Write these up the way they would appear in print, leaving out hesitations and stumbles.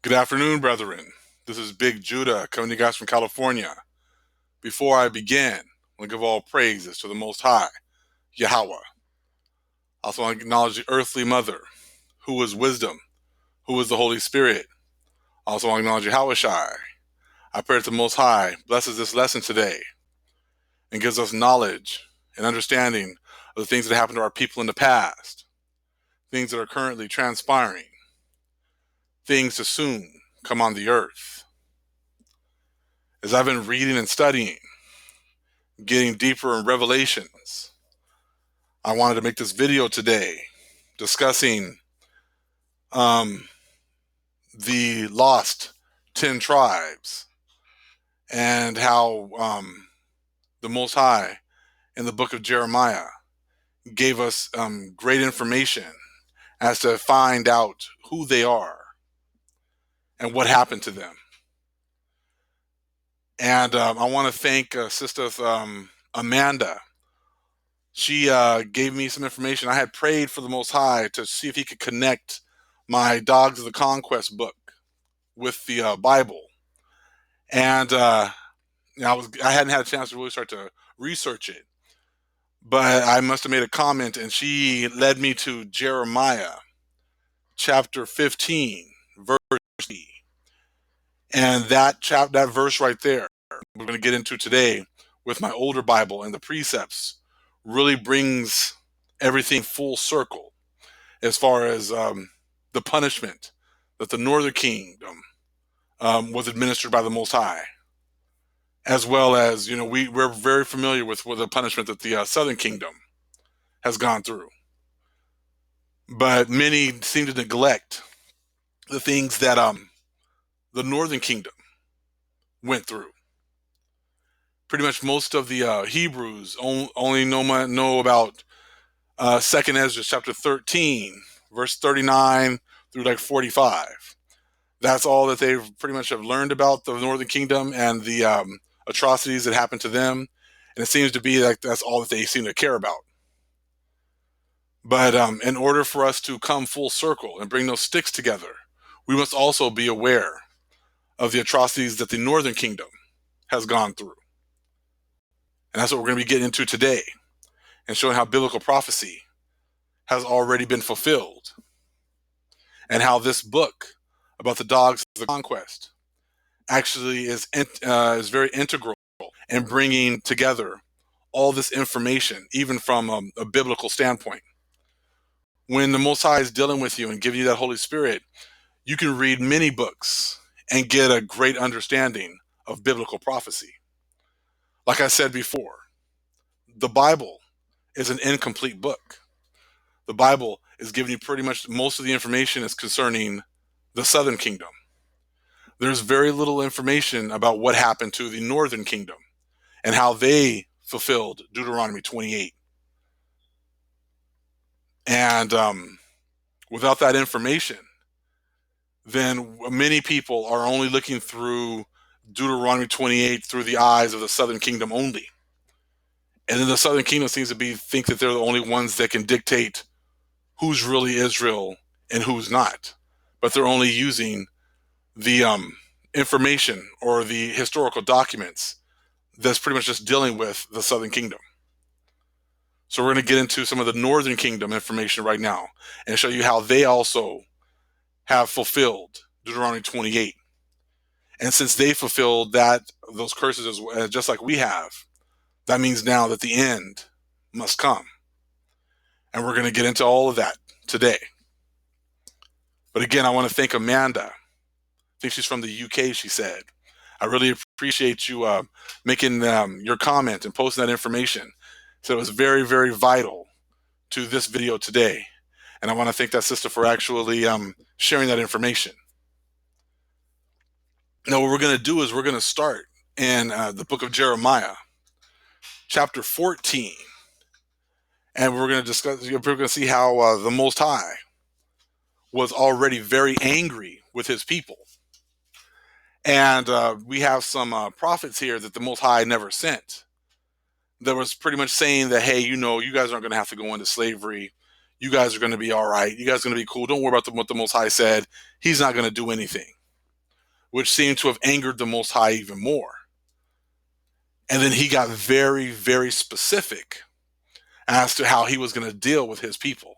Good afternoon, brethren. This is Big Judah coming to you guys from California. Before I begin, I want to give all praises to the Most High, Yahweh. I also want to acknowledge the earthly mother, who is wisdom, who is the Holy Spirit. I also want to acknowledge Yahweh Shai. I pray that the Most High blesses this lesson today and gives us knowledge and understanding of the things that happened to our people in the past, things that are currently transpiring, things to soon come on the earth. As I've been reading and studying, getting deeper in Revelations, I wanted to make this video today discussing the lost 10 tribes and how the Most High in the book of Jeremiah gave us great information as to find out who they are and what happened to them. And I want to thank Sister Amanda. She gave me some information. I had prayed for the Most High to see if he could connect my Dogs of the Conquest book with the Bible. And I hadn't had a chance to really start to research it. But I must have made a comment, and she led me to Jeremiah chapter 15, verse 3. And that verse right there, we're going to get into today with my older Bible and the precepts, really brings everything full circle as far as the punishment that the northern kingdom was administered by the Most High, as well as, we're very familiar with the punishment that the southern kingdom has gone through. But many seem to neglect the things that the northern kingdom went through. Pretty much most of the Hebrews only know about 2nd Ezra chapter 13, verse 39 through like 45. That's all that they pretty much have learned about the northern kingdom and the atrocities that happened to them. And it seems to be like that's all that they seem to care about. But in order for us to come full circle and bring those sticks together, we must also be aware of the atrocities that the northern kingdom has gone through. And that's what we're going to be getting into today, and showing how biblical prophecy has already been fulfilled, and how this book about the dogs of the conquest actually is very integral in bringing together all this information, even from a biblical standpoint. When the Most High is dealing with you and giving you that Holy Spirit, you can read many books and get a great understanding of biblical prophecy. Like I said before, the Bible is an incomplete book. The Bible is giving you pretty much most of the information is concerning the southern kingdom. There's very little information about what happened to the northern kingdom and how they fulfilled Deuteronomy 28. And without that information, then many people are only looking through Deuteronomy 28 through the eyes of the southern kingdom only. And then the southern kingdom seems to think that they're the only ones that can dictate who's really Israel and who's not. But they're only using the information or the historical documents that's pretty much just dealing with the southern kingdom. So we're going to get into some of the northern kingdom information right now and show you how they also have fulfilled Deuteronomy 28. And since they fulfilled those curses just like we have, that means now that the end must come. And we're going to get into all of that today. But again, I want to thank Amanda. I think she's from the UK, she said. I really appreciate you making your comment and posting that information. So it was very, very vital to this video today. And I want to thank that sister for actually sharing that information. Now, what we're going to do is we're going to start in the book of Jeremiah, chapter 14. And we're going to see how the Most High was already very angry with his people. And we have some prophets here that the Most High never sent. That was pretty much saying that, hey, you guys aren't going to have to go into slavery. You guys are going to be all right. You guys are going to be cool. Don't worry about what the Most High said. He's not going to do anything. which seemed to have angered the Most High even more. And then he got very, very specific as to how he was going to deal with his people.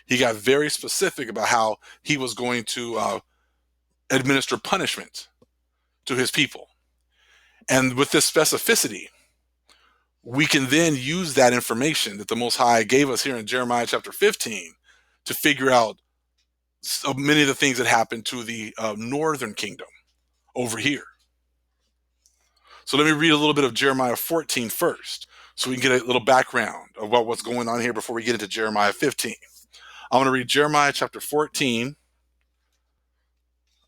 He got very specific about how he was going to administer punishment to his people. And with this specificity, we can then use that information that the Most High gave us here in Jeremiah chapter 15 to figure out many of the things that happened to the northern kingdom over here. So let me read a little bit of Jeremiah 14 first, so we can get a little background of what's going on here before we get into Jeremiah 15. I'm going to read Jeremiah chapter 14,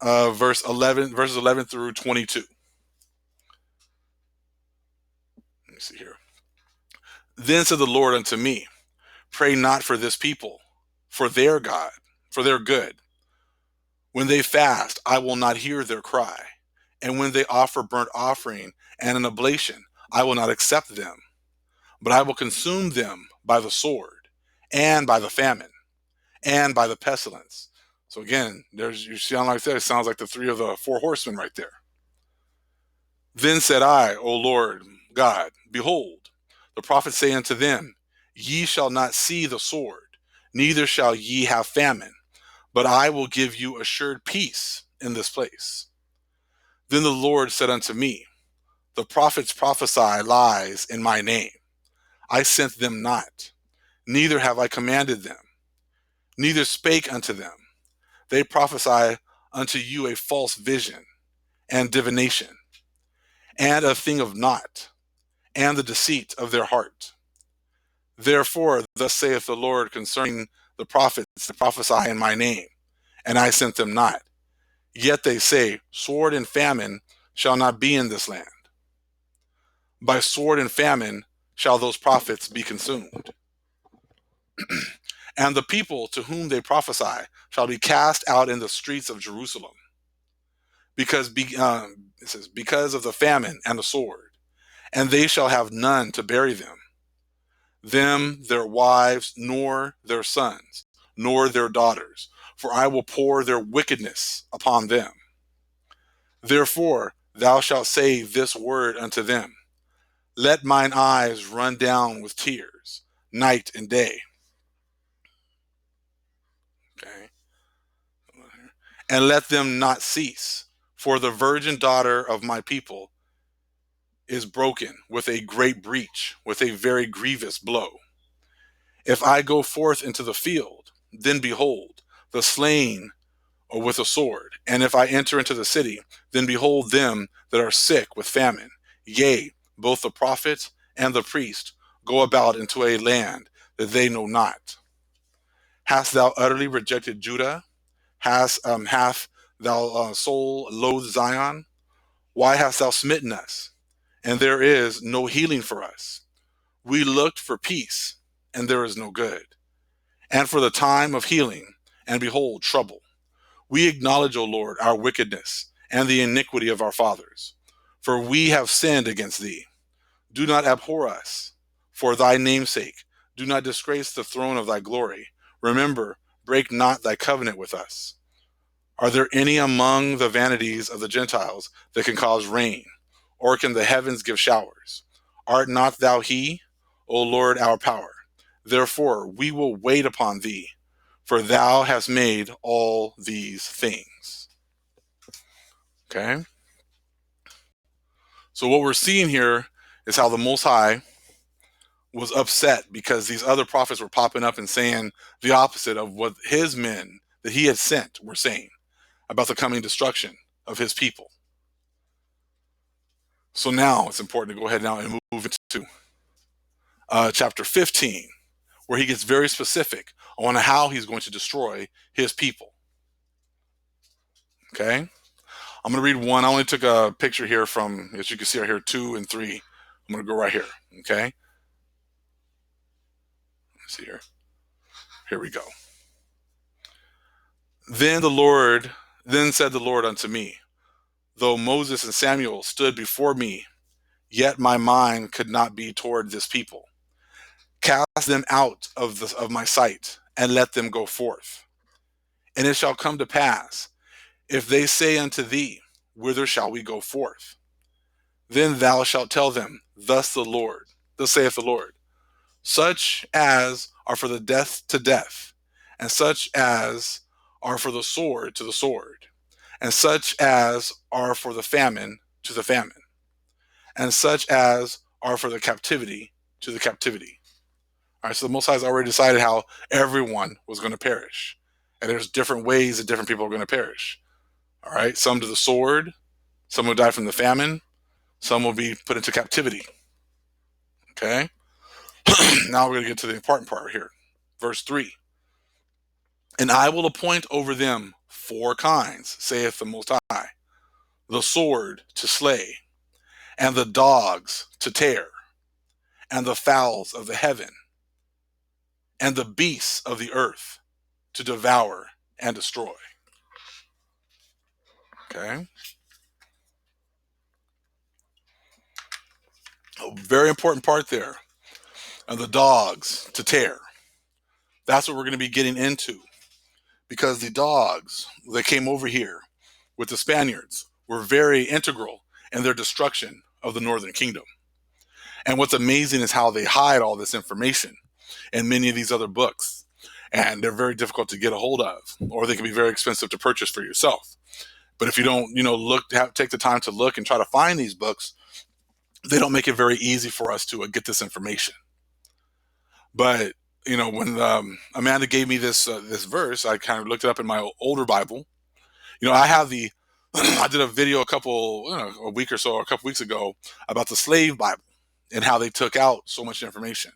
verses 11 through 22. Let me see here. Then said the Lord unto me, pray not for this people, for their God, for their good. When they fast, I will not hear their cry. And when they offer burnt offering and an oblation, I will not accept them. But I will consume them by the sword, and by the famine, and by the pestilence. So again, you sound like that. It sounds like the three of the four horsemen right there. Then said I, O Lord God, behold, the prophets say unto them, ye shall not see the sword, neither shall ye have famine, but I will give you assured peace in this place. Then the Lord said unto me, the prophets prophesy lies in my name. I sent them not, neither have I commanded them, neither spake unto them. They prophesy unto you a false vision and divination, and a thing of naught, and the deceit of their heart. Therefore, thus saith the Lord concerning the prophets that prophesy in my name, and I sent them not. Yet they say, sword and famine shall not be in this land. By sword and famine shall those prophets be consumed. And the people to whom they prophesy shall be cast out in the streets of Jerusalem, because it says, because of the famine and the sword, and they shall have none to bury them, their wives, nor their sons, nor their daughters, for I will pour their wickedness upon them. Therefore thou shalt say this word unto them, let mine eyes run down with tears, night and day. Okay. And let them not cease, for the virgin daughter of my people is broken with a great breach, with a very grievous blow. If I go forth into the field, then behold, the slain or with a sword. And if I enter into the city, then behold them that are sick with famine. Yea, both the prophet and the priest go about into a land that they know not. Hast thou utterly rejected Judah? Hath thou soul loathed Zion? Why hast thou smitten us? And there is no healing for us. We looked for peace, and there is no good, and for the time of healing, and behold, trouble. We acknowledge, O Lord, our wickedness and the iniquity of our fathers, for we have sinned against thee. Do not abhor us for thy name's sake. Do not disgrace the throne of thy glory. Remember, break not thy covenant with us. Are there any among the vanities of the Gentiles that can cause rain, or can the heavens give showers? Art not thou he, O Lord, our power? Therefore we will wait upon thee, for thou hast made all these things. Okay? So what we're seeing here is how the Most High was upset because these other prophets were popping up and saying the opposite of what his men that he had sent were saying about the coming destruction of his people. So now it's important to go ahead now and move into chapter 15, where he gets very specific on how he's going to destroy his people. Okay? I'm going to read one. I only took a picture here from, as you can see right here, 2 and 3. I'm going to go right here. Okay? Let's see here. Here we go. Then said the Lord unto me, though Moses and Samuel stood before me, yet my mind could not be toward this people. Cast them out of my sight, and let them go forth. And it shall come to pass, if they say unto thee, whither shall we go forth? Then thou shalt tell them, thus saith the Lord, such as are for the death to death, and such as are for the sword to the sword, and such as are for the famine to the famine, and such as are for the captivity to the captivity. All right, so the Most High has already decided how everyone was going to perish. And there's different ways that different people are going to perish. All right, some to the sword, some will die from the famine, some will be put into captivity. Okay, now we're going to get to the important part here. Verse 3. And I will appoint over them 4 kinds, saith the Most High, the sword to slay, and the dogs to tear, and the fowls of the heaven, and the beasts of the earth to devour and destroy. Okay. A very important part there. And the dogs to tear. That's what we're going to be getting into. Because the dogs that came over here with the Spaniards were very integral in their destruction of the northern kingdom. And what's amazing is how they hide all this information in many of these other books. And they're very difficult to get a hold of, or they can be very expensive to purchase for yourself. But if you don't, take the time to look and try to find these books, they don't make it very easy for us to get this information. But when Amanda gave me this verse, I kind of looked it up in my older Bible. I have I did a video a week or so, or a couple weeks ago, about the slave Bible and how they took out so much information.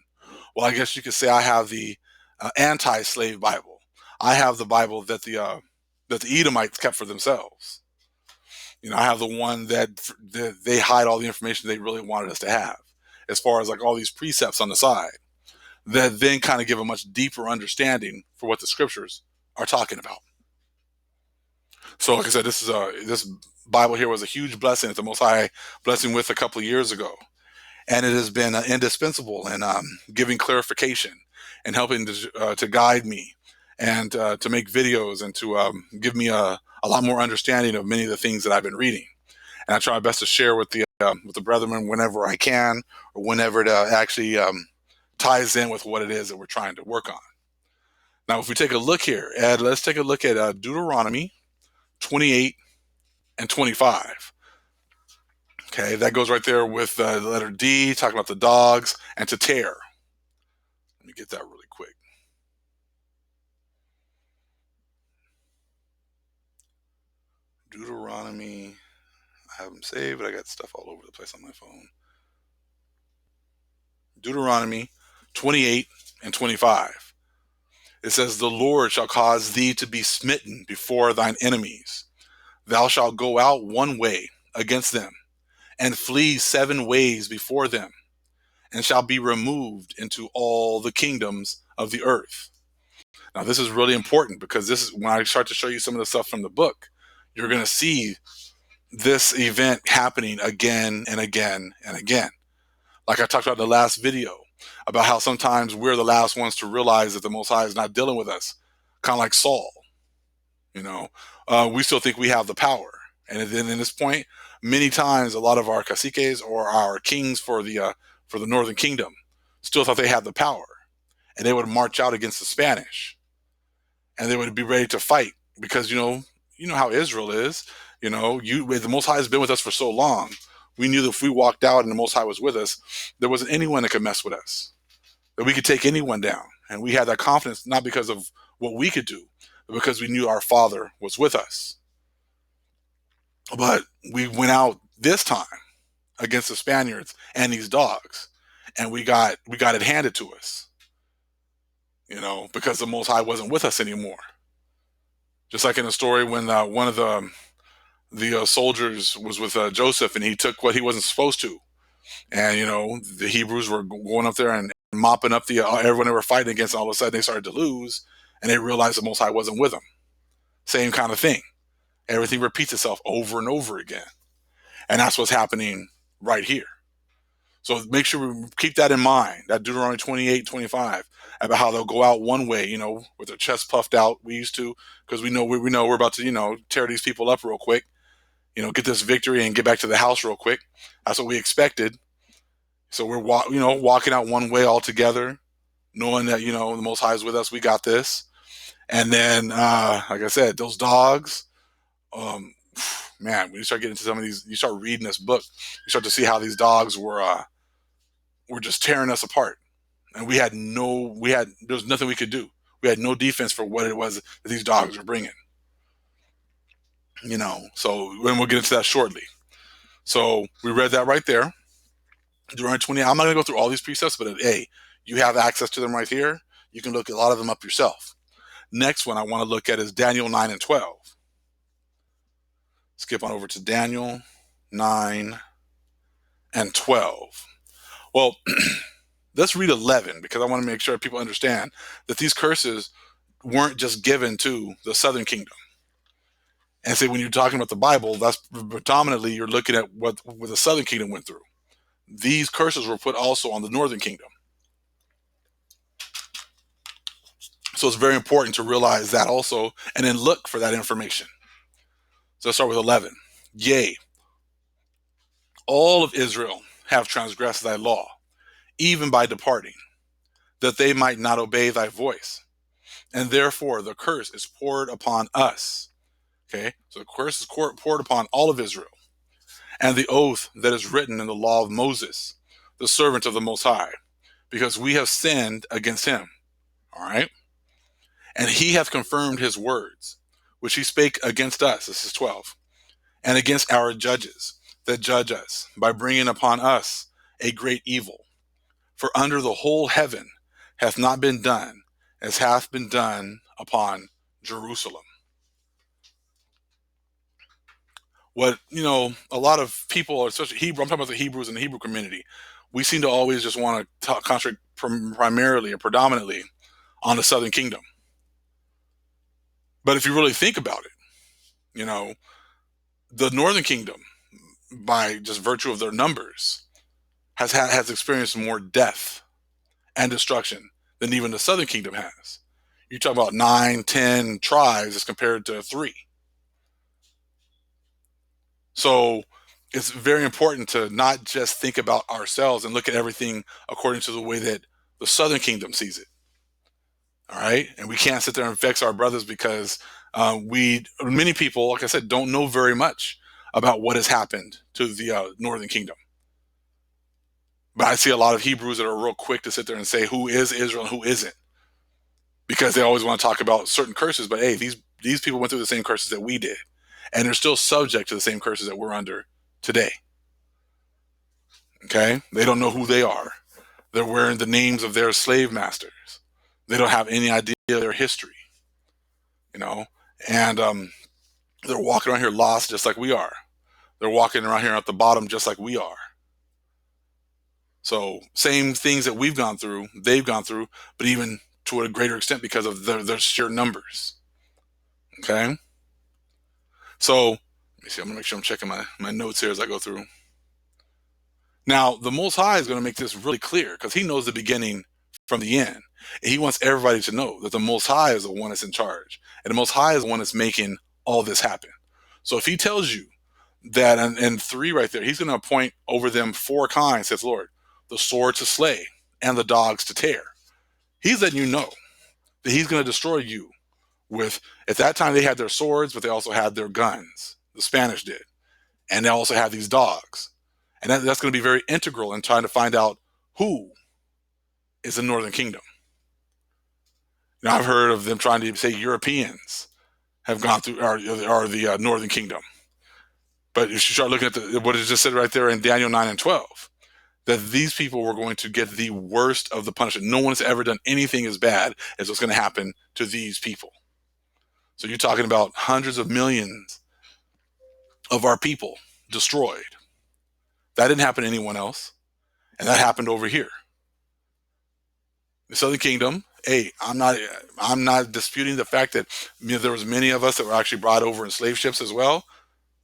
Well, I guess you could say I have the anti-slave Bible. I have the Bible that the Edomites kept for themselves. I have the one that they hide all the information they really wanted us to have, as far as like all these precepts on the side that then kind of give a much deeper understanding for what the scriptures are talking about. So like I said, this Bible here was a huge blessing that the Most High blessed me with a couple of years ago. And it has been indispensable in giving clarification and helping to guide me and to make videos and to give me a lot more understanding of many of the things that I've been reading. And I try my best to share with the brethren whenever I can, or whenever it actually ties in with what it is that we're trying to work on. Now, if we take a look here, Ed, let's take a look at Deuteronomy 28 and 25. Okay, that goes right there with the letter D, talking about the dogs, and to tear. Let me get that really quick. Deuteronomy, I have them saved, but I got stuff all over the place on my phone. Deuteronomy 28 and 25. It says, the Lord shall cause thee to be smitten before thine enemies. Thou shalt go out one way against them, and flee 7 ways before them, and shall be removed into all the kingdoms of the earth. Now, this is really important, because this is when I start to show you some of the stuff from the book, you're going to see this event happening again and again and again. Like I talked about in the last video, about how sometimes we're the last ones to realize that the Most High is not dealing with us, kind of like Saul. We still think we have the power. And then in this point, many times, a lot of our caciques or our kings for the northern kingdom still thought they had the power, and they would march out against the Spanish, and they would be ready to fight, because you know how Israel is. The Most High has been with us for so long. We knew that if we walked out and the Most High was with us, there wasn't anyone that could mess with us, that we could take anyone down. And we had that confidence, not because of what we could do, but because we knew our Father was with us. But we went out this time against the Spaniards and these dogs, and we got it handed to us, because the Most High wasn't with us anymore. Just like in the story when one of the soldiers was with Joseph, and he took what he wasn't supposed to. And, the Hebrews were going up there and mopping up everyone they were fighting against, and all of a sudden they started to lose, and they realized the Most High wasn't with them. Same kind of thing. Everything repeats itself over and over again. And that's what's happening right here. So make sure we keep that in mind, that Deuteronomy 28, 25, about how they'll go out one way, with their chest puffed out. We used to, because we know we're about to, tear these people up real quick. get this victory and get back to the house real quick. That's what we expected. So we're walking out one way altogether, knowing that the Most High is with us. We got this. And then, like I said, those dogs. Man, when you start getting into some of these, you start reading this book, you start to see how these dogs were just tearing us apart, and there was nothing we could do. We had no defense for what it was that these dogs were bringing. So we'll get into that shortly. So we read that right there. Deuteronomy 20. I'm not going to go through all these precepts, but hey, you have access to them right here. You can look a lot of them up yourself. Next one I want to look at is Daniel 9 and 12. Skip on over to Daniel 9 and 12. Well, let's read 11 because I want to make sure people understand that these curses weren't just given to the southern kingdom. And say when you're talking about the Bible, that's predominantly you're looking at what the southern kingdom went through. These curses were put also on the northern kingdom. So it's very important to realize that also and then look for that information. So let's start with 11. Yea, all of Israel have transgressed thy law, even by departing, that they might not obey thy voice. And therefore the curse is poured upon us. Okay, so the curse is poured upon all of Israel. And the oath that is written in the law of Moses, the servant of the Most High, because we have sinned against him. All right. And he hath confirmed his words, which he spake against us. This is 12. And against our judges that judge us, by bringing upon us a great evil. For under the whole heaven hath not been done as hath been done upon Jerusalem. What, a lot of people, especially Hebrew, I'm talking about the Hebrews in the Hebrew community, we seem to always just want to concentrate primarily or predominantly on the southern kingdom. But if you really think about it, the northern kingdom, by just virtue of their numbers, has experienced more death and destruction than even the southern kingdom has. You talk about 9, 10 tribes as compared to 3. So it's very important to not just think about ourselves and look at everything according to the way that the southern kingdom sees it. All right. And we can't sit there and vex our brothers because many people, like I said, don't know very much about what has happened to the northern kingdom. But I see a lot of Hebrews that are real quick to sit there and say who is Israel and who isn't, because they always want to talk about certain curses. But hey, these people went through the same curses that we did, and they're still subject to the same curses that we're under today. Okay? They don't know who they are. They're wearing the names of their slave masters. They don't have any idea of their history, and they're walking around here lost just like we are. They're walking around here at the bottom just like we are. So same things that we've gone through, they've gone through, but even to a greater extent because of their sheer numbers. Okay? So let me see, I'm going to make sure I'm checking my notes here as I go through. Now, the Most High is going to make this really clear because he knows the beginning from the end. And he wants everybody to know that the Most High is the one that's in charge. And the Most High is the one that's making all this happen. So if he tells you that in 3 right there, he's going to appoint over them 4 kinds, says Lord, the sword to slay and the dogs to tear. He's letting you know that he's going to destroy you with, at that time they had their swords, but they also had their guns. The Spanish did. And they also had these dogs. And that's going to be very integral in trying to find out who is the northern kingdom. Now, I've heard of them trying to say Europeans have gone through, are the northern kingdom. But if you start looking at what it just said right there in Daniel 9 and 12, that these people were going to get the worst of the punishment. No one has ever done anything as bad as what's going to happen to these people. So you're talking about hundreds of millions of our people destroyed. That didn't happen to anyone else. And that happened over here. The Southern Kingdom, hey, I'm not disputing the fact that there was many of us that were actually brought over in slave ships as well,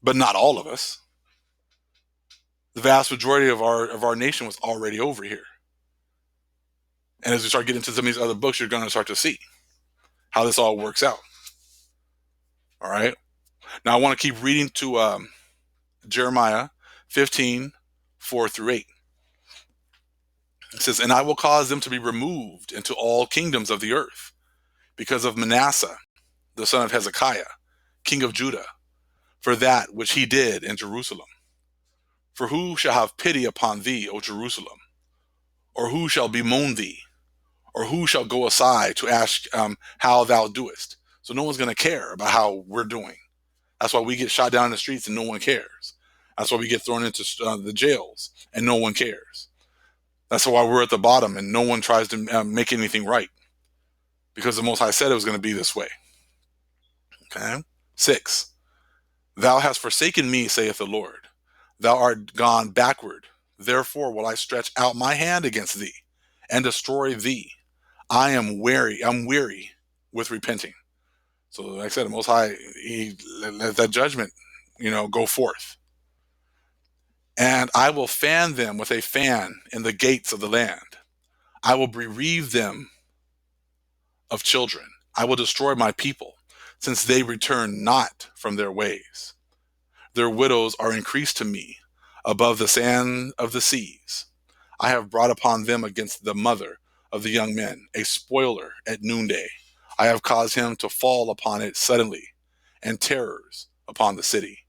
but not all of us. The vast majority of our nation was already over here. And as we start getting into some of these other books, you're going to start to see how this all works out. All right. Now I want to keep reading to Jeremiah 15, 4 through 8. It says, "And I will cause them to be removed into all kingdoms of the earth, because of Manasseh, the son of Hezekiah, king of Judah, for that which he did in Jerusalem. For who shall have pity upon thee, O Jerusalem? Or who shall bemoan thee? Or who shall go aside to ask how thou doest?" So no one's going to care about how we're doing. That's why we get shot down in the streets and no one cares. That's why we get thrown into the jails and no one cares. That's why we're at the bottom and no one tries to make anything right, because the Most High said it was going to be this way. Okay. 6. "Thou hast forsaken me, saith the Lord. Thou art gone backward. Therefore will I stretch out my hand against thee and destroy thee. I'm weary with repenting." So like I said, the Most High, he let that judgment, go forth. "And I will fan them with a fan in the gates of the land. I will bereave them of children. I will destroy my people, since they return not from their ways. Their widows are increased to me above the sand of the seas. I have brought upon them against the mother of the young men a spoiler at noonday. I have caused him to fall upon it suddenly, and terrors upon the city."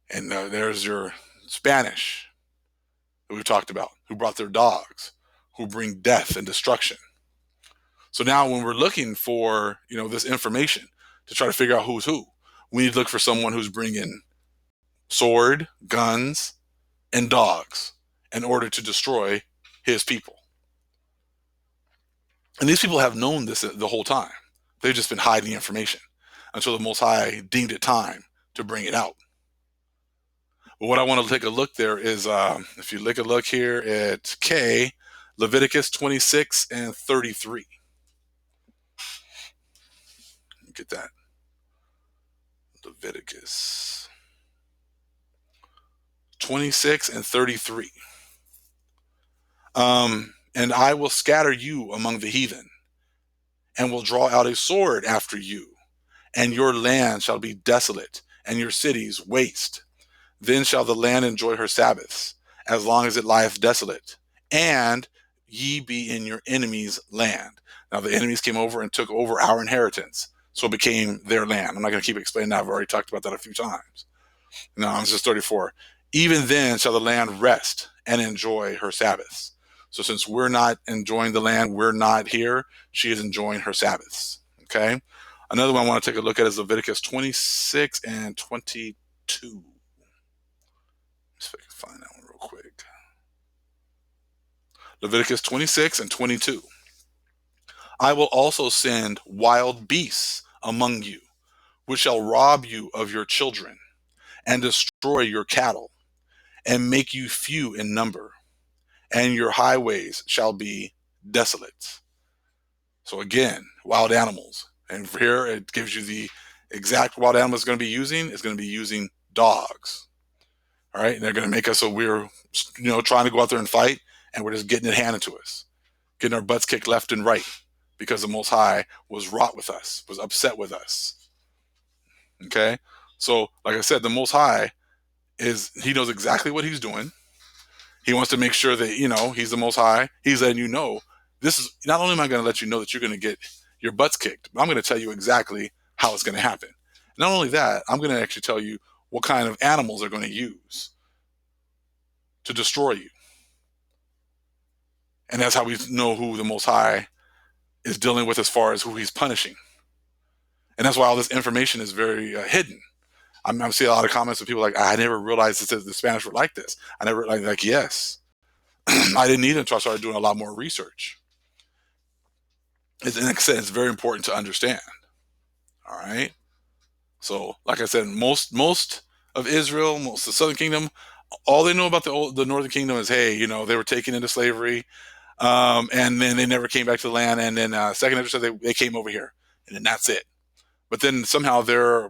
And there's your Spanish that we've talked about, who brought their dogs, who bring death and destruction. So now when we're looking for, this information to try to figure out who's who, we need to look for someone who's bringing sword, guns, and dogs in order to destroy his people. And these people have known this the whole time. They've just been hiding the information until the Most High deemed it time to bring it out. But what I want to take a look there is, if you take a look here at Leviticus 26 and 33. Get that. Leviticus 26 and 33. "And I will scatter you among the heathen, and will draw out a sword after you, and your land shall be desolate, and your cities waste. Then shall the land enjoy her Sabbaths, as long as it lieth desolate, and ye be in your enemies' land." Now the enemies came over and took over our inheritance, so it became their land. I'm not going to keep explaining that. I've already talked about that a few times. Now, this is 34. "Even then shall the land rest and enjoy her Sabbaths." So since we're not enjoying the land, we're not here, she is enjoying her Sabbaths. Okay. Another one I want to take a look at is Leviticus 26 and 22. Let's see if I can find that one real quick. Leviticus 26 and 22. "I will also send wild beasts among you, which shall rob you of your children, and destroy your cattle, and make you few in number, and your highways shall be desolate." So again, wild animals. And here it gives you the exact wild animal it's going to be using. It's going to be using dogs. All right. And they're going to make us so we're, trying to go out there and fight, and we're just getting it handed to us, getting our butts kicked left and right, because the Most High was wrought with us, was upset with us. Okay. So like I said, the Most High he knows exactly what he's doing. He wants to make sure that, he's the Most High. He's letting you know, this is, not only am I going to let you know that you're going to get your butts kicked, but I'm going to tell you exactly how it's going to happen. Not only that, I'm going to actually tell you what kind of animals they're going to use to destroy you. And that's how we know who the Most High is dealing with as far as who he's punishing. And that's why all this information is very hidden. I'm seeing a lot of comments of people like, "I never realized that the Spanish were like this. I never," like yes. I didn't either until I started doing a lot more research. Like I said, it's very important to understand. All right. So, like I said, most of Israel, most of the Southern Kingdom, all they know about the Northern Kingdom is, hey, they were taken into slavery, and then they never came back to the land, and then second Ezra said they came over here, and then that's it. But then somehow they're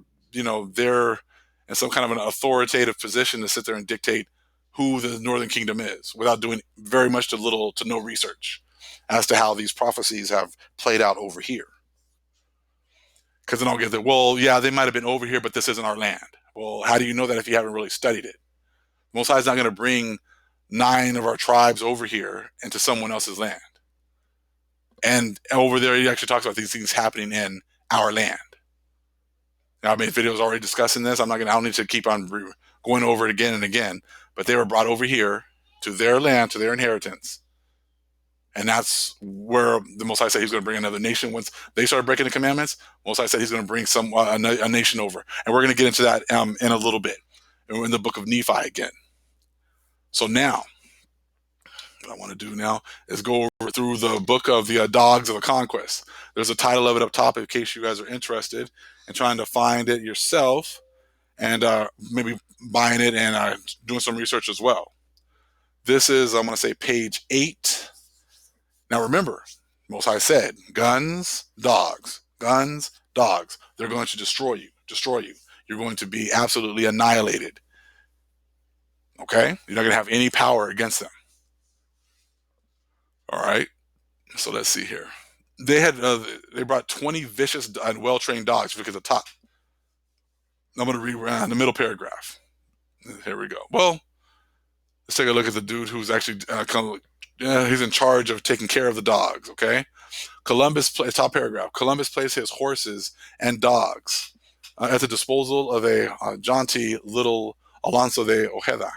in some kind of an authoritative position to sit there and dictate who the Northern Kingdom is without doing very much to little to no research as to how these prophecies have played out over here. Because then I'll get that, well, yeah, they might have been over here, but this isn't our land. Well, how do you know that if you haven't really studied it? Most High is not going to bring 9 of our tribes over here into someone else's land. And over there, he actually talks about these things happening in our land. Now, I made videos already discussing this. I don't need to keep on going over it again and again. But they were brought over here to their land, to their inheritance. And that's where the Most High said he's going to bring another nation. Once they started breaking the commandments, Most High said he's going to bring a nation over. And we're going to get into that in a little bit. And we're in the book of Nephi again. So now, what I want to do now is go over through the book of the Dogs of the Conquest. There's a title of it up top in case you guys are interested in trying to find it yourself and maybe buying it and doing some research as well. This is, I'm going to say, page 8. Now remember, Most High said, guns, dogs. They're going to destroy you. You're going to be absolutely annihilated. Okay? You're not going to have any power against them. All right? So let's see here. They brought 20 vicious and well-trained dogs. Look at the top. I'm going to read the middle paragraph. Here we go. Well, let's take a look at the dude who's actually he's in charge of taking care of the dogs, okay? Top paragraph. Columbus placed his horses and dogs at the disposal of a jaunty little Alonso de Ojeda,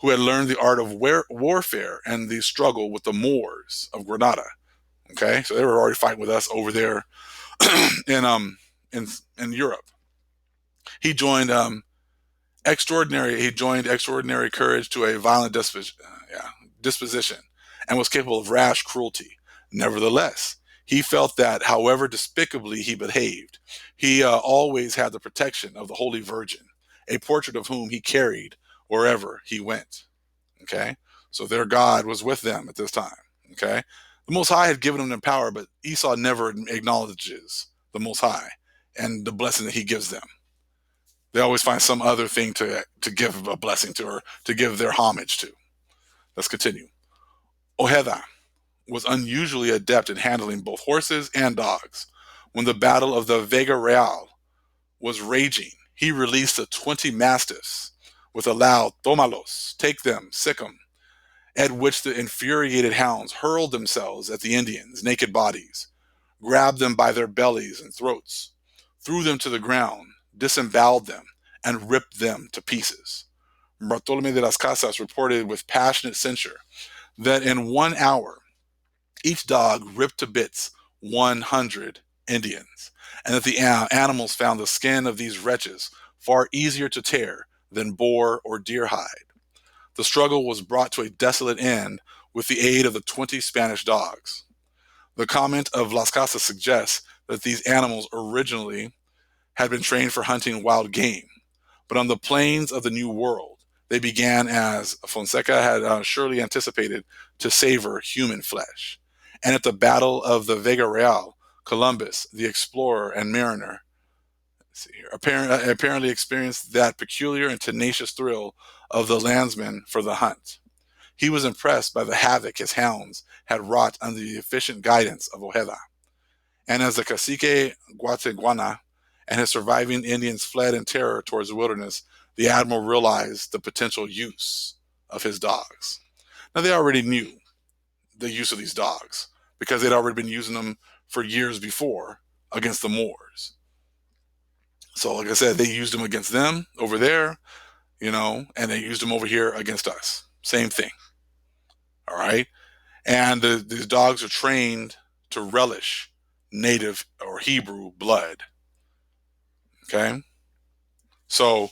who had learned the art of warfare and the struggle with the Moors of Granada. Okay, so they were already fighting with us over there in Europe. He joined extraordinary courage to a violent disposition, and was capable of rash cruelty. Nevertheless, he felt that, however despicably he behaved, he always had the protection of the Holy Virgin, a portrait of whom he carried wherever he went. Okay, so their God was with them at this time. Okay, the Most High had given them power, but Esau never acknowledges the Most High and the blessing that he gives them. They always find some other thing to give a blessing to, or to give their homage to. Let's continue. Ojeda was unusually adept in handling both horses and dogs. When the Battle of the Vega Real was raging, he released the 20 mastiffs with a loud "Tomalos," take them, sick 'em, at which the infuriated hounds hurled themselves at the Indians' naked bodies, grabbed them by their bellies and throats, threw them to the ground, disemboweled them, and ripped them to pieces. Bartolome de las Casas reported with passionate censure that in 1 hour, each dog ripped to bits 100 Indians, and that the animals found the skin of these wretches far easier to tear than boar or deer hide. The struggle was brought to a desolate end with the aid of the 20 Spanish dogs. The comment of Las Casas suggests that these animals originally had been trained for hunting wild game, but on the plains of the New World, they began, as Fonseca had surely anticipated, to savor human flesh. And at the Battle of the Vega Real, Columbus, the explorer and mariner, apparently experienced that peculiar and tenacious thrill of the landsman for the hunt. He was impressed by the havoc his hounds had wrought under the efficient guidance of Ojeda. And as the cacique Guateguana and his surviving Indians fled in terror towards the wilderness, the admiral realized the potential use of his dogs. Now, they already knew the use of these dogs because they'd already been using them for years before against the Moors. So, like I said, they used them against them over there, and they used them over here against us. Same thing. All right? And these dogs are trained to relish native or Hebrew blood. Okay? So,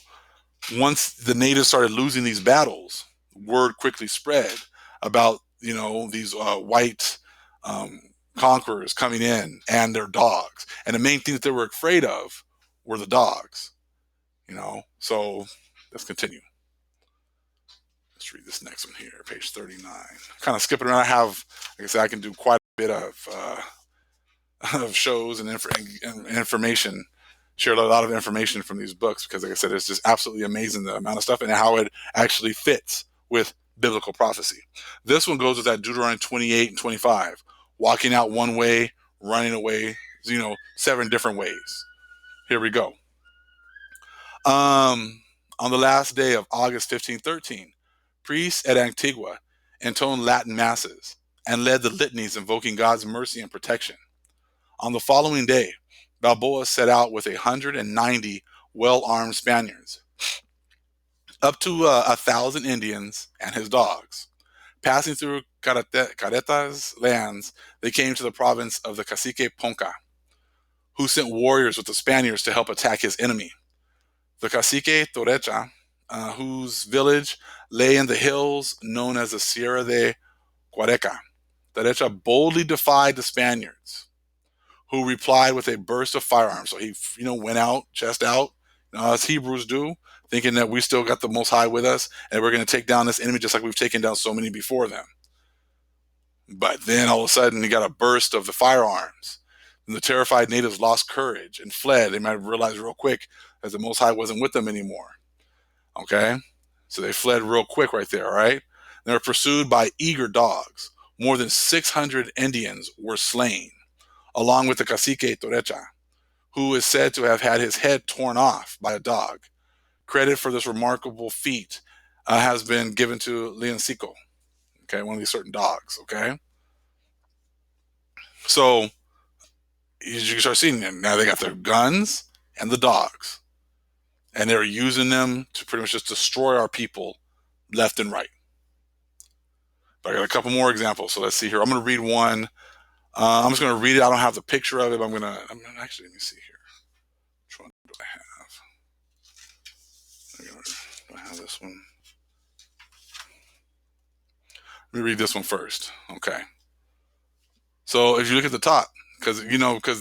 once the natives started losing these battles, word quickly spread about, these white conquerors coming in and their dogs. And the main thing that they were afraid of were the dogs. So let's continue. Let's read this next one here, page 39. Kind of skipping around. Like I said, I can do quite a bit of shows and information, share a lot of information from these books because, like I said, it's just absolutely amazing the amount of stuff and how it actually fits with biblical prophecy. This one goes with that Deuteronomy 28 and 25, walking out one way, running away, 7 different ways. Here we go. On the last day of August 1513, priests at Antigua intoned Latin masses and led the litanies invoking God's mercy and protection. On the following day, Balboa set out with 190 well-armed Spaniards, up to 1,000 Indians and his dogs. Passing through Careta's lands, they came to the province of the cacique Ponca, who sent warriors with the Spaniards to help attack his enemy. The cacique Torecha, whose village lay in the hills known as the Sierra de Cuareca. Torecha boldly defied the Spaniards, who replied with a burst of firearms. So he, went out, chest out, as Hebrews do, thinking that we still got the Most High with us, and we're going to take down this enemy just like we've taken down so many before them. But then all of a sudden, he got a burst of the firearms. And the terrified natives lost courage and fled. They might have realized real quick that the Most High wasn't with them anymore. Okay? So they fled real quick right there, all right? They were pursued by eager dogs. More than 600 Indians were slain, along with the cacique Torecha, who is said to have had his head torn off by a dog. Credit for this remarkable feat has been given to Leoncico, okay, one of these certain dogs, okay? So you can start seeing them. Now they got their guns and the dogs, and they're using them to pretty much just destroy our people left and right. But I got a couple more examples, so let's see here. I'm going to read one. I'm just going to read it. I don't have the picture of it, but I'm actually, let me see here. Which one do I have? Do I have this one? Let me read this one first. Okay. So if you look at the top, because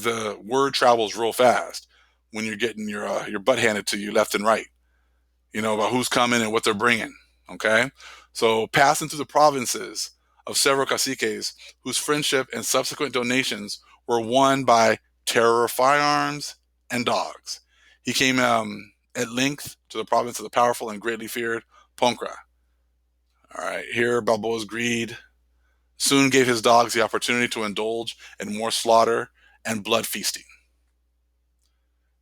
the word travels real fast when you're getting your butt handed to you left and right, about who's coming and what they're bringing. Okay. So passing through the provinces of several caciques whose friendship and subsequent donations were won by terror of firearms and dogs, he came at length to the province of the powerful and greatly feared Ponca. All right, here Balboa's greed soon gave his dogs the opportunity to indulge in more slaughter and blood feasting.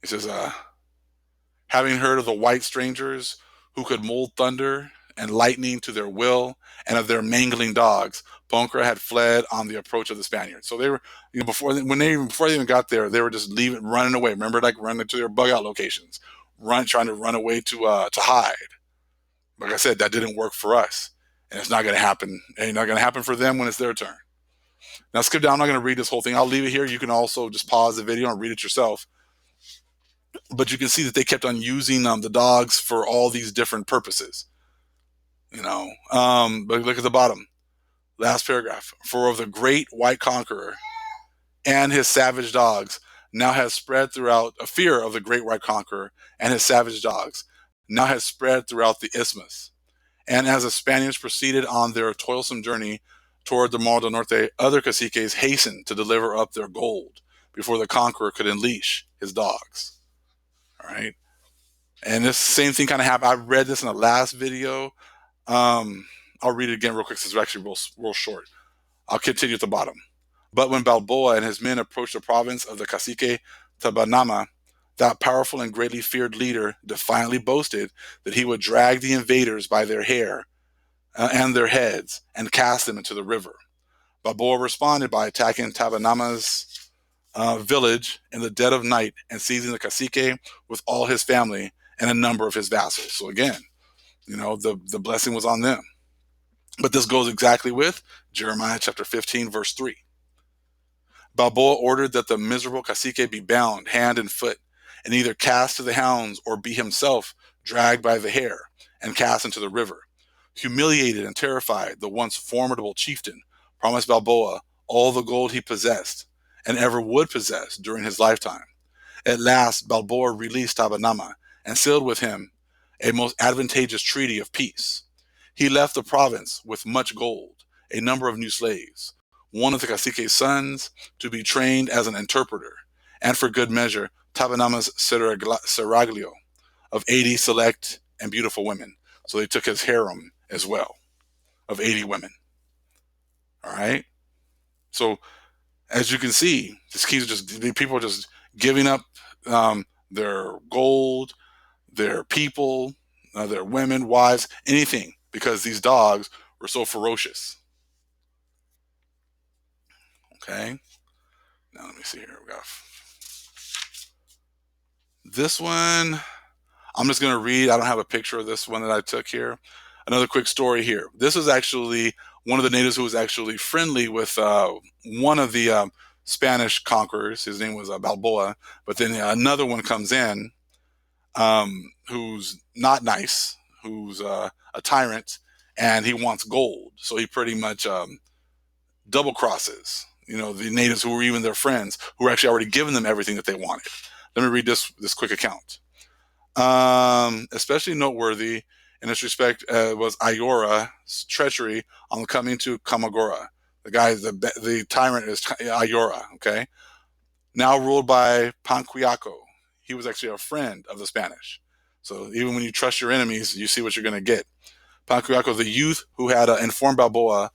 He says, having heard of the white strangers who could mold thunder and lightning to their will, and of their mangling dogs, Ponca had fled on the approach of the Spaniards. So they were, before they even got there, they were just running away. Remember, like running to their bug out locations, trying to run away to hide. Like I said, that didn't work for us, and it's not going to happen. And it's not going to happen for them when it's their turn. Now skip down. I'm not going to read this whole thing. I'll leave it here. You can also just pause the video and read it yourself. But you can see that they kept on using the dogs for all these different purposes. But look at the bottom, last paragraph. For of the great white conqueror and his savage dogs now has spread throughout a fear of the great white conqueror and his savage dogs now has spread throughout the isthmus. And as the Spaniards proceeded on their toilsome journey toward the Mar del Norte, other caciques hastened to deliver up their gold before the conqueror could unleash his dogs. All right. And this same thing kind of happened. I read this in the last video. I'll read it again real quick since it's actually real short. I'll continue at the bottom. But when Balboa and his men approached the province of the cacique Tabanama, that powerful and greatly feared leader defiantly boasted that he would drag the invaders by their hair and their heads and cast them into the river. Balboa responded by attacking Tabanama's village in the dead of night and seizing the cacique with all his family and a number of his vassals. So again, the blessing was on them. But this goes exactly with Jeremiah chapter 15, verse 3. Balboa ordered that the miserable cacique be bound hand and foot and either cast to the hounds or be himself dragged by the hair and cast into the river. Humiliated and terrified, the once formidable chieftain promised Balboa all the gold he possessed and ever would possess during his lifetime. At last, Balboa released Tabanama and sealed with him a most advantageous treaty of peace. He left the province with much gold, a number of new slaves, one of the cacique's sons to be trained as an interpreter, and for good measure, Tabanama's seraglio of 80 select and beautiful women. So they took his harem as well of 80 women. All right. So as you can see, people are just giving up their gold, their people, their women, wives, anything, because these dogs were so ferocious. Okay. Now let me see here. We got this one. I'm just going to read. I don't have a picture of this one that I took here. Another quick story here. This is actually one of the natives who was actually friendly with one of the Spanish conquerors. His name was Balboa. But then another one comes in who's not nice, who's a tyrant, and he wants gold. So he pretty much double crosses, the natives who were even their friends, who were actually already giving them everything that they wanted. Let me read this quick account. Especially noteworthy in this respect was Ayora's treachery on coming to Kamagora. The tyrant is Ayora, okay? Now ruled by Panquiaco. He was actually a friend of the Spanish. So even when you trust your enemies, you see what you're going to get. Panquiaco, the youth who had informed Balboa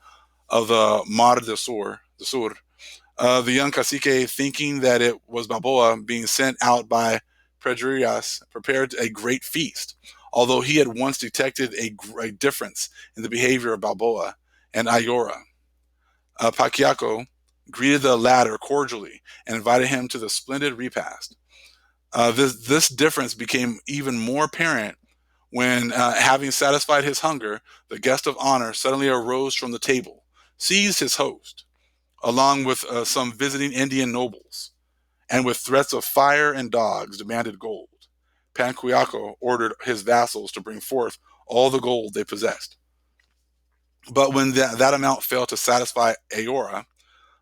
of the Mar del Sur, the young cacique, thinking that it was Balboa being sent out by Pedrillas, prepared a great feast, although he had once detected a difference in the behavior of Balboa and Ayora. Paquiaco greeted the latter cordially and invited him to the splendid repast. This difference became even more apparent when, having satisfied his hunger, the guest of honor suddenly arose from the table, seized his host, along with some visiting Indian nobles, and with threats of fire and dogs demanded gold. Panquiaco ordered his vassals to bring forth all the gold they possessed. But when that amount failed to satisfy Ayora,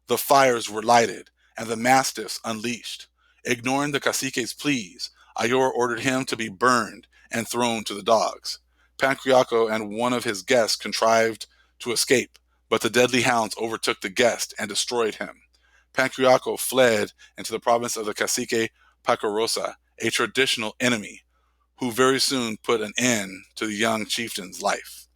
the fires were lighted and the mastiffs unleashed. Ignoring the cacique's pleas, Ayora ordered him to be burned and thrown to the dogs. Panquiaco and one of his guests contrived to escape, but the deadly hounds overtook the guest and destroyed him. Panquiaco fled into the province of the cacique Pacarosa, a traditional enemy, who very soon put an end to the young chieftain's life.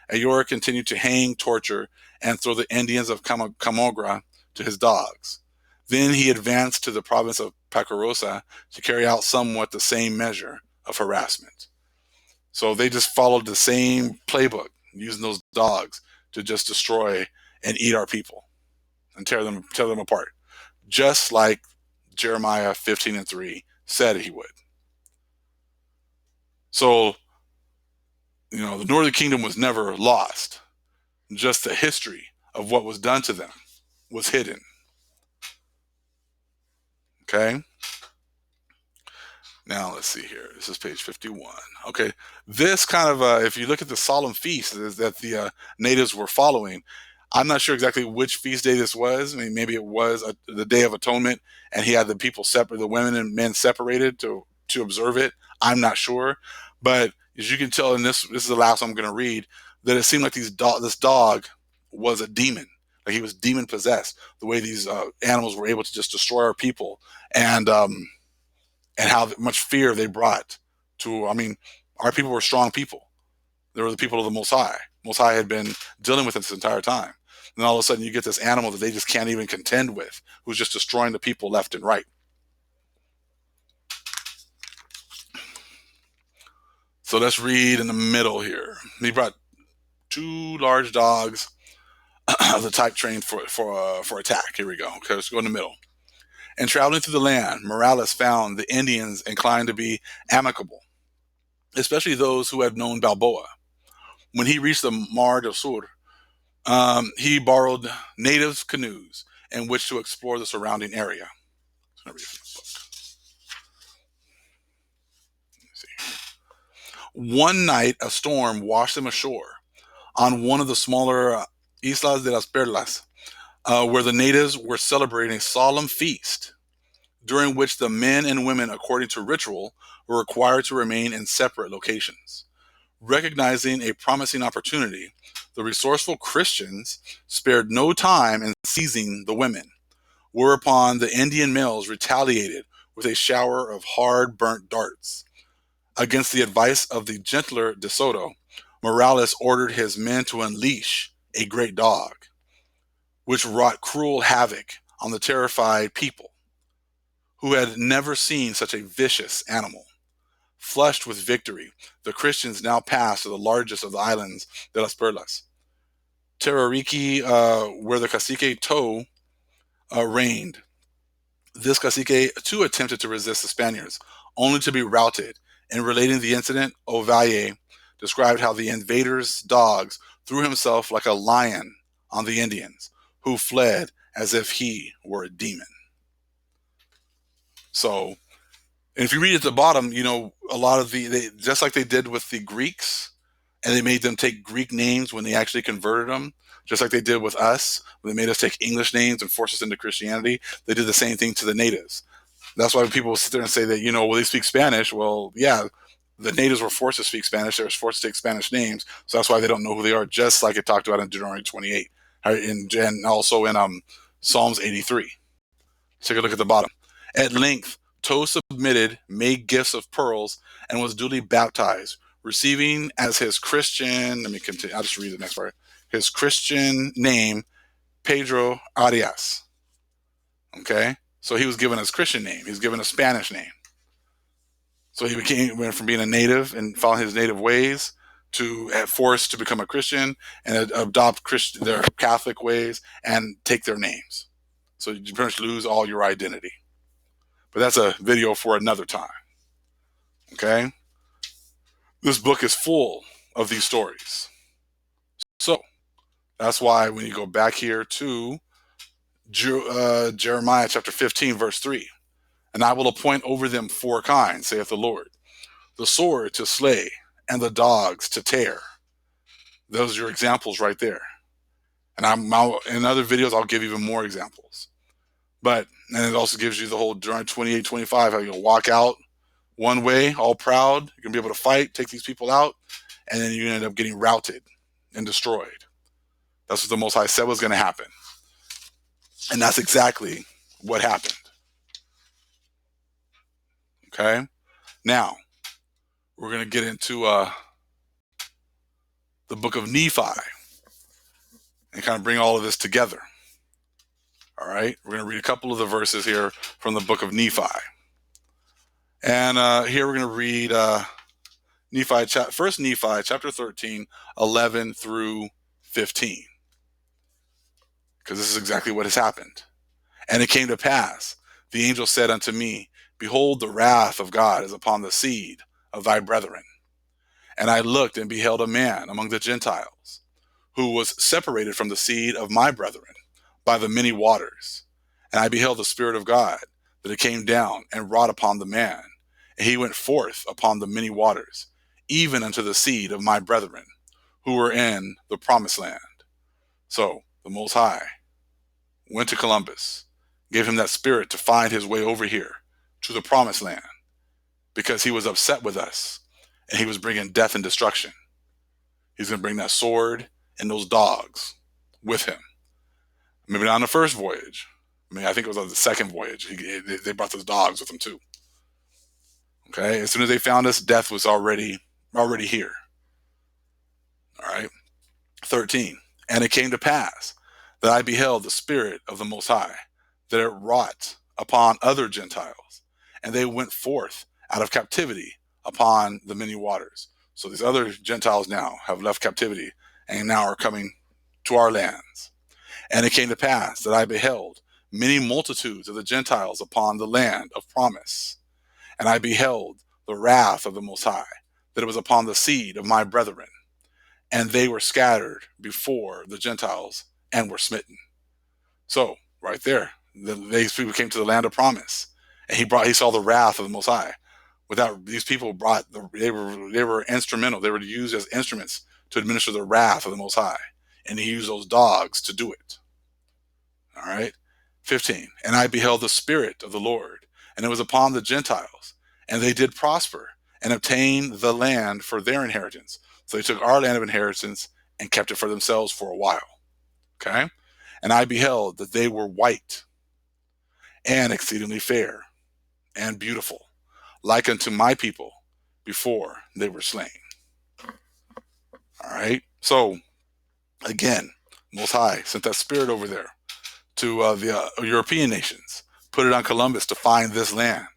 Ayora continued to hang, torture, and throw the Indians of Camogra to his dogs. Then he advanced to the province of Pacarosa to carry out somewhat the same measure of harassment. So they just followed the same playbook, using those dogs to just destroy and eat our people and tear them apart, just like Jeremiah 15:3 said he would. So, the Northern Kingdom was never lost. Just the history of what was done to them was hidden. Okay? Now, let's see here. This is page 51. Okay. This kind of, if you look at the solemn feast that the natives were following, I'm not sure exactly which feast day this was. I mean, maybe it was the Day of Atonement, and he had the people separate, the women and men separated to observe it. I'm not sure. But as you can tell, and this is the last I'm going to read, that it seemed like this dog was a demon. Like he was demon possessed, the way these animals were able to just destroy our people. And how much fear they brought to, our people were strong people. They were the people of the Most High. Most High had been dealing with this entire time. And all of a sudden you get this animal that they just can't even contend with, who's just destroying the people left and right. So let's read in the middle here. He brought 2 large dogs of the type trained for attack. Here we go. Okay, let's go in the middle. And traveling through the land, Morales found the Indians inclined to be amicable, especially those who had known Balboa. When he reached the Mar del Sur, he borrowed natives' canoes in which to explore the surrounding area. One night, a storm washed them ashore on one of the smaller Islas de las Perlas, where the natives were celebrating a solemn feast, during which the men and women, according to ritual, were required to remain in separate locations. Recognizing a promising opportunity, the resourceful Christians spared no time in seizing the women, whereupon the Indian males retaliated with a shower of hard burnt darts. Against the advice of the gentler De Soto, Morales ordered his men to unleash a great dog, which wrought cruel havoc on the terrified people, who had never seen such a vicious animal. Flushed with victory, the Christians now passed to the largest of the islands de las Perlas, Terariki, where the cacique To reigned. This cacique too attempted to resist the Spaniards, only to be routed. In relating the incident, Ovalle described how the invader's dogs threw himself like a lion on the Indians, who fled as if he were a demon. So, and if you read at the bottom, a lot of just like they did with the Greeks, and they made them take Greek names when they actually converted them, just like they did with us, when they made us take English names and force us into Christianity, they did the same thing to the natives. That's why people sit there and say that, well, they speak Spanish. Well, yeah, the natives were forced to speak Spanish. They were forced to take Spanish names. So that's why they don't know who they are, just like it talked about in Deuteronomy 28, and also in Psalms 83. Take a look at the bottom. At length, To submitted, made gifts of pearls, and was duly baptized, receiving as his Christian, let me continue, I'll just read the next part, his Christian name, Pedro Arias. Okay? So he was given his Christian name. He was given a Spanish name. So he went from being a native and following his native ways to forced to become a Christian and adopt their Catholic ways and take their names. So you pretty much lose all your identity. But that's a video for another time. Okay? This book is full of these stories. So that's why when you go back here to Jeremiah chapter 15, verse 3, and I will appoint over them 4 kinds, saith the Lord, the sword to slay and the dogs to tear. Those are your examples right there. And in other videos, I'll give even more examples. And it also gives you the whole Deuteronomy 28, 25, how you'll walk out one way, all proud. You're going to be able to fight, take these people out, and then you end up getting routed and destroyed. That's what the Most High said was going to happen. And that's exactly what happened. Okay? Now, we're going to get into the book of Nephi and kind of bring all of this together. All right? We're going to read a couple of the verses here from the book of Nephi. And here we're going to read First Nephi chapter 13, 11 through 15. Because this is exactly what has happened. And it came to pass, the angel said unto me, Behold, the wrath of God is upon the seed of thy brethren. And I looked and beheld a man among the Gentiles, who was separated from the seed of my brethren by the many waters. And I beheld the Spirit of God, that it came down and wrought upon the man. And he went forth upon the many waters, even unto the seed of my brethren, who were in the promised land. So the Most High went to Columbus, gave him that spirit to find his way over here to the promised land, because he was upset with us and he was bringing death and destruction. He's going to bring that sword and those dogs with him. Maybe not on the first voyage. I think it was on the second voyage. They brought those dogs with them too. Okay, as soon as they found us, death was already here. All right, 13. And it came to pass that I beheld the Spirit of the Most High, that it wrought upon other Gentiles, and they went forth out of captivity upon the many waters. So these other Gentiles now have left captivity and now are coming to our lands. And it came to pass that I beheld many multitudes of the Gentiles upon the land of promise. And I beheld the wrath of the Most High, that it was upon the seed of my brethren. And they were scattered before the Gentiles and were smitten. So, right there, these people came to the land of promise. And he saw the wrath of the Most High. These people they were instrumental. They were used as instruments to administer the wrath of the Most High. And he used those dogs to do it. All right. 15. And I beheld the Spirit of the Lord, and it was upon the Gentiles, and they did prosper and obtain the land for their inheritance. So they took our land of inheritance and kept it for themselves for a while. Okay. And I beheld that they were white and exceedingly fair and beautiful, like unto my people before they were slain. All right. So again, Most High sent that spirit over there to the European nations, put it on Columbus to find this land.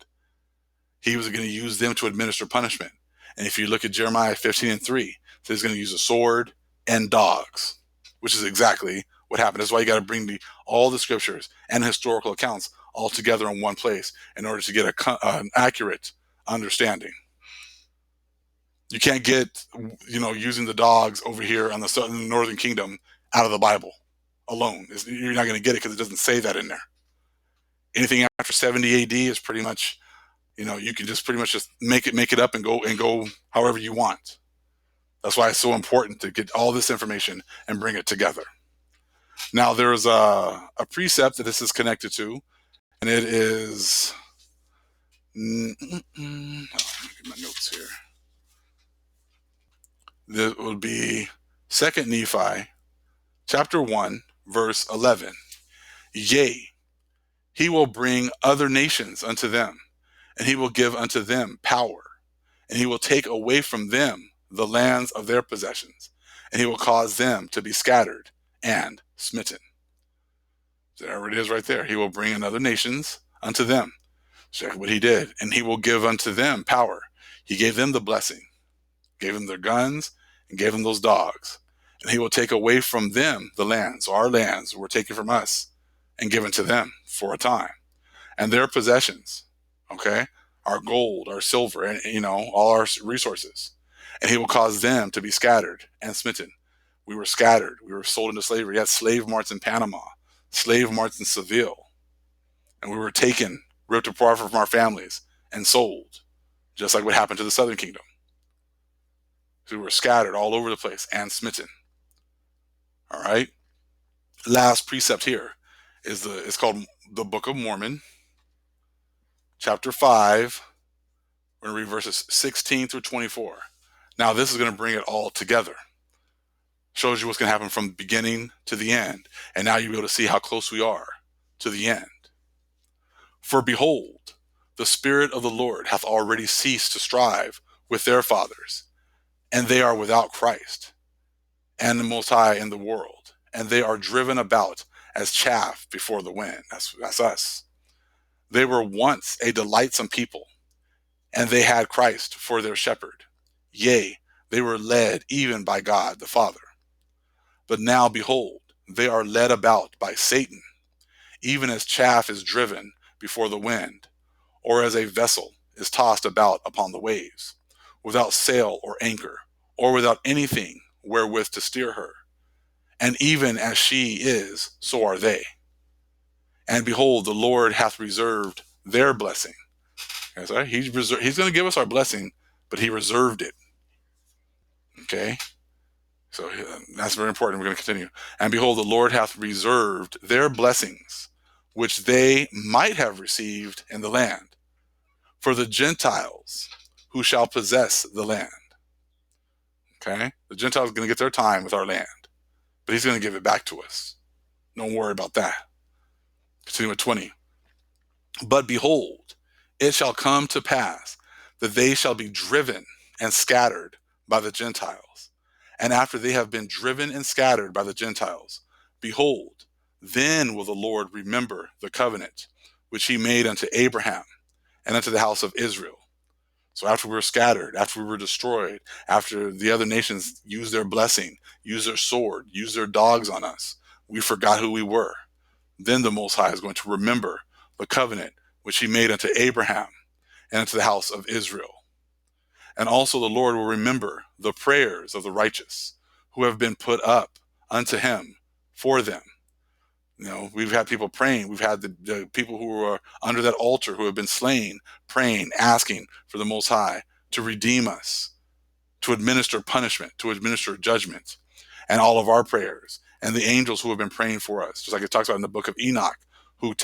He was going to use them to administer punishment. And if you look at Jeremiah 15:3, so he's going to use a sword and dogs, which is exactly what happened. That's why you got to bring all the scriptures and historical accounts all together in one place in order to get an accurate understanding. You can't get, using the dogs over here on the northern kingdom out of the Bible alone. You're not going to get it because it doesn't say that in there. Anything after 70 AD is pretty much, you can just pretty much just make it up and go however you want. That's why it's so important to get all this information and bring it together. Now, there's a precept that this is connected to, and it is, let me get my notes here. That would be 2 Nephi, chapter 1, verse 11. Yea, he will bring other nations unto them, and he will give unto them power, and he will take away from them the lands of their possessions, and he will cause them to be scattered and smitten. There it is right there. He will bring another nations unto them. Check what he did. And he will give unto them power. He gave them the blessing, gave them their guns, and gave them those dogs. And he will take away from them the lands. So our lands were taken from us and given to them for a time. And their possessions, okay, our gold, our silver, and all our resources. And he will cause them to be scattered and smitten. We were scattered. We were sold into slavery. We had slave marts in Panama, slave marts in Seville. And we were taken, ripped apart from our families, and sold, just like what happened to the southern kingdom. So we were scattered all over the place and smitten. All right. Last precept here is it's called the Book of Mormon, chapter 5. We're going to read verses 16 through 24. Now, this is going to bring it all together. Shows you what's going to happen from the beginning to the end. And now you'll be able to see how close we are to the end. For behold, the Spirit of the Lord hath already ceased to strive with their fathers, and they are without Christ and the Most High in the world, and they are driven about as chaff before the wind. That's us. They were once a delightsome people, and they had Christ for their shepherd. Yea, they were led even by God the Father. But now behold, they are led about by Satan, even as chaff is driven before the wind, or as a vessel is tossed about upon the waves, without sail or anchor, or without anything wherewith to steer her. And even as she is, so are they. And behold, the Lord hath reserved their blessing. Okay, he's going to give us our blessing, but he reserved it. Okay? So that's very important. We're going to continue. And behold, the Lord hath reserved their blessings, which they might have received in the land, for the Gentiles who shall possess the land. Okay? The Gentiles are going to get their time with our land, but he's going to give it back to us. Don't worry about that. Continue with 20. But behold, it shall come to pass that they shall be driven and scattered by the Gentiles. And after they have been driven and scattered by the Gentiles, behold, then will the Lord remember the covenant which he made unto Abraham and unto the house of Israel. So after we were scattered, after we were destroyed, after the other nations used their blessing, used their sword, used their dogs on us, we forgot who we were. Then the Most High is going to remember the covenant which he made unto Abraham and unto the house of Israel. And also the Lord will remember the prayers of the righteous who have been put up unto him for them. We've had people praying. We've had the people who are under that altar who have been slain, praying, asking for the Most High to redeem us, to administer punishment, to administer judgment, and all of our prayers, and the angels who have been praying for us, just like it talks about in the book of Enoch, who were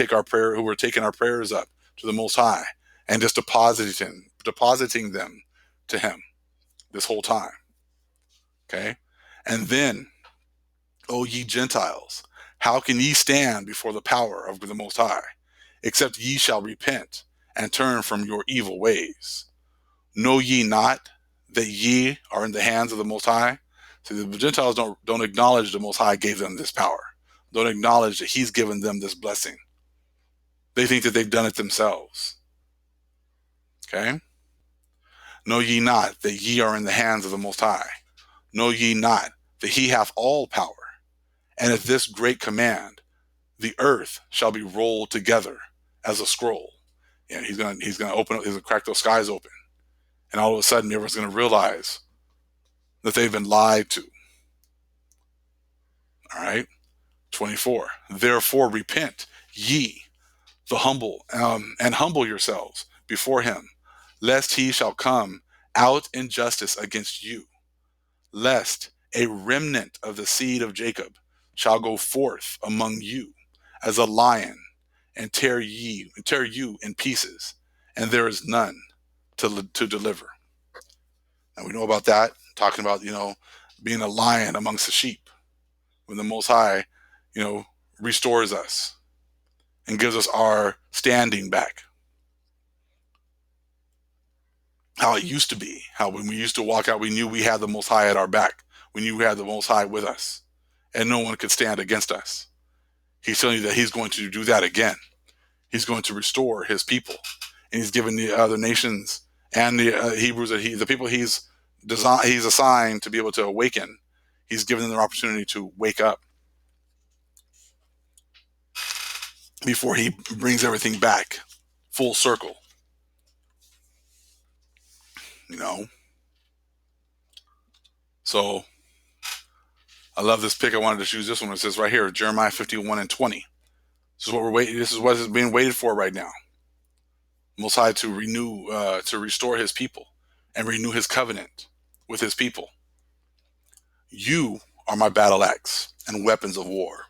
taking our prayers up to the Most High and just depositing them to him this whole time. Okay? And then, O ye Gentiles, how can ye stand before the power of the Most High, except ye shall repent and turn from your evil ways? Know ye not that ye are in the hands of the Most High? So the Gentiles don't acknowledge the Most High gave them this power. Don't acknowledge that he's given them this blessing. They think that they've done it themselves. Okay? Know ye not that ye are in the hands of the Most High? Know ye not that he hath all power? And at this great command, the earth shall be rolled together as a scroll. And he's gonna open up, he's gonna crack those skies open. And all of a sudden everyone's gonna realize that they've been lied to. All right. 24. Therefore repent ye the humble and humble yourselves before him, lest he shall come out in justice against you, lest a remnant of the seed of Jacob shall go forth among you as a lion and tear you in pieces, and there is none to deliver. And we know about that, talking about, being a lion amongst the sheep, when the Most High, restores us and gives us our standing back. How it used to be, how when we used to walk out, we knew we had the Most High at our back. We knew we had the Most High with us, and no one could stand against us. He's telling you that he's going to do that again. He's going to restore his people, and he's given the other nations and the Hebrews, the people he's assigned to be able to awaken. He's given them the opportunity to wake up before he brings everything back full circle. So I love this pick. I wanted to choose this one. It says right here, Jeremiah 51:20. This is what we're waiting. This is what is being waited for right now. Most High to renew, to restore his people and renew his covenant with his people. You are my battle axe and weapons of war.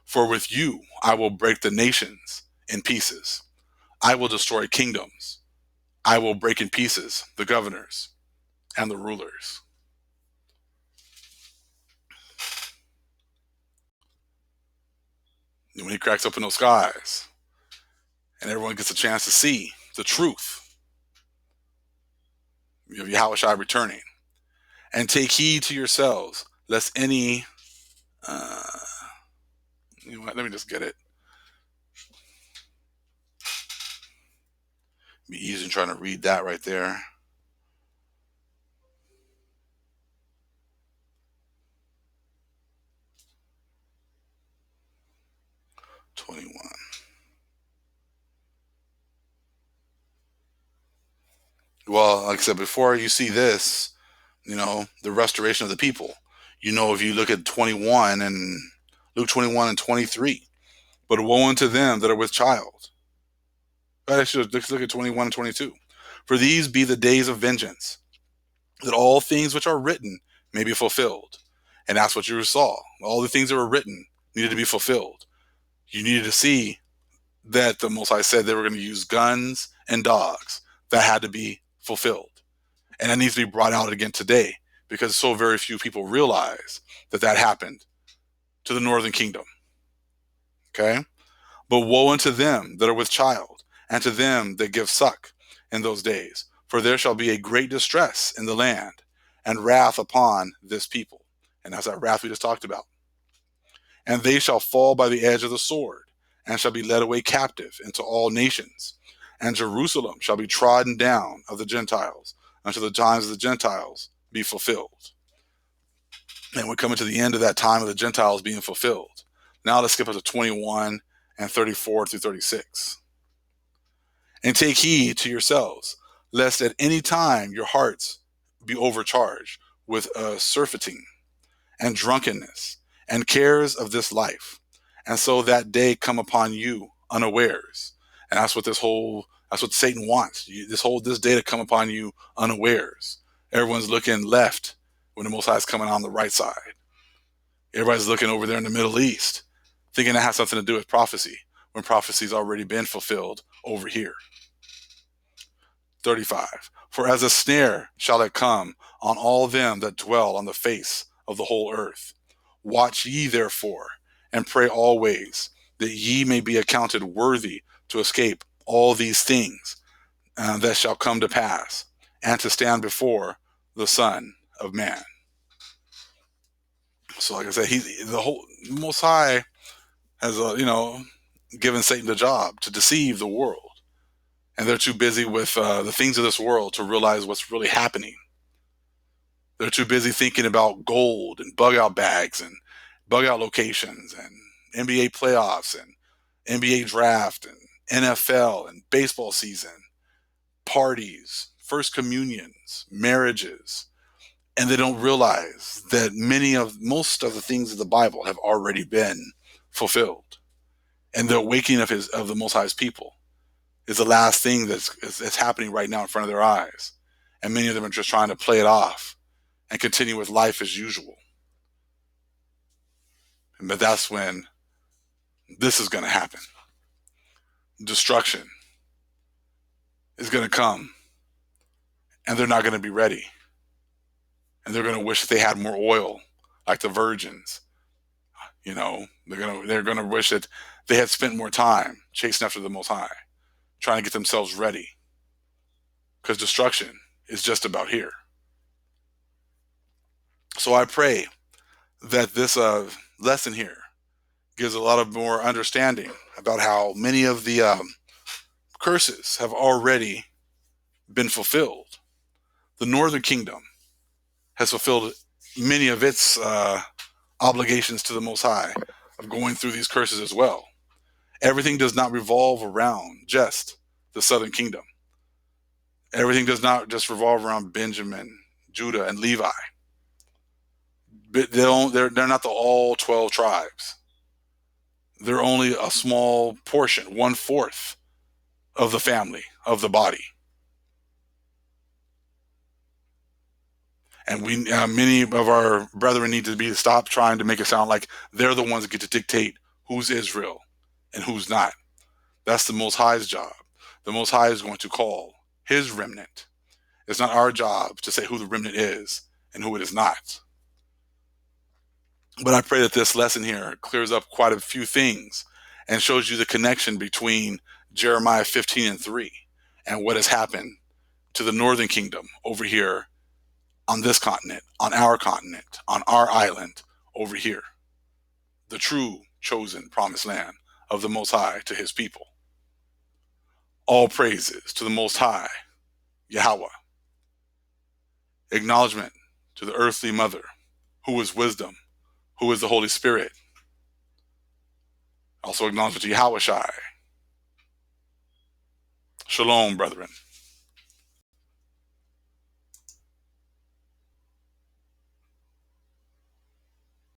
For with you I will break the nations in pieces. I will destroy kingdoms. I will break in pieces the governors and the rulers. And when he cracks open those skies and everyone gets a chance to see the truth of Yahushua returning, and take heed to yourselves, lest any, let me just get it. Be easy trying to read that right there. '21. Well, like I said before, you see this, the restoration of the people. If you look at 21 and Luke 21 and 23, but woe unto them that are with child. Let's look at 21 and 22. For these be the days of vengeance, that all things which are written may be fulfilled. And that's what you saw. All the things that were written needed to be fulfilled. You needed to see that the Most High said they were going to use guns and dogs. That had to be fulfilled. And that needs to be brought out again today, because so very few people realize that happened to the northern kingdom. Okay? But woe unto them that are with child, and to them that give suck in those days. For there shall be a great distress in the land, and wrath upon this people. And that's that wrath we just talked about. And they shall fall by the edge of the sword, and shall be led away captive into all nations. And Jerusalem shall be trodden down of the Gentiles, until the times of the Gentiles be fulfilled. And we're coming to the end of that time of the Gentiles being fulfilled. Now let's skip up to 21 and 34 through 36. And take heed to yourselves, lest at any time your hearts be overcharged with surfeiting and drunkenness and cares of this life, and so that day come upon you unawares. And that's what Satan wants. This day to come upon you unawares. Everyone's looking left when the Most High is coming on the right side. Everybody's looking over there in the Middle East, thinking it has something to do with prophecy, when prophecy's already been fulfilled over here. 35. For as a snare shall it come on all them that dwell on the face of the whole earth. Watch ye therefore, and pray always, that ye may be accounted worthy to escape all these things that shall come to pass, and to stand before the Son of Man. So, like I said, the Most High has, given Satan the job to deceive the world. And they're too busy with the things of this world to realize what's really happening. They're too busy thinking about gold and bug out bags and bug out locations and NBA playoffs and NBA draft and NFL and baseball season, parties, first communions, marriages. And they don't realize that most of the things of the Bible have already been fulfilled. And the awakening of the Most High's people is the last thing that's happening right now in front of their eyes. And many of them are just trying to play it off and continue with life as usual. But that's when this is going to happen. Destruction is going to come, and they're not going to be ready. And they're going to wish that they had more oil, like the virgins. You know, they're going to wish that they had spent more time chasing after the Most High, trying to get themselves ready, because destruction is just about here. So I pray that this lesson here gives a lot of more understanding about how many of the curses have already been fulfilled. The northern kingdom has fulfilled many of its obligations to the Most High of going through these curses as well. Everything does not revolve around just the southern kingdom. Everything does not just revolve around Benjamin, Judah, and Levi. But they're not the all 12 tribes. They're only a small portion, 1/4 of the family, of the body. And many of our brethren need to stop trying to make it sound like they're the ones that get to dictate who's Israel and who's not. That's the Most High's job. The Most High is going to call his remnant. It's not our job to say who the remnant is and who it is not. But I pray that this lesson here clears up quite a few things and shows you the connection between Jeremiah 15:3 and what has happened to the northern kingdom over here on this continent, on our island over here. The true chosen promised land of the Most High to his people. All praises to the Most High, Yahweh. Acknowledgement to the earthly mother, who is wisdom, who is the Holy Spirit. Also acknowledgement to Yahweh Shai. Shalom, brethren.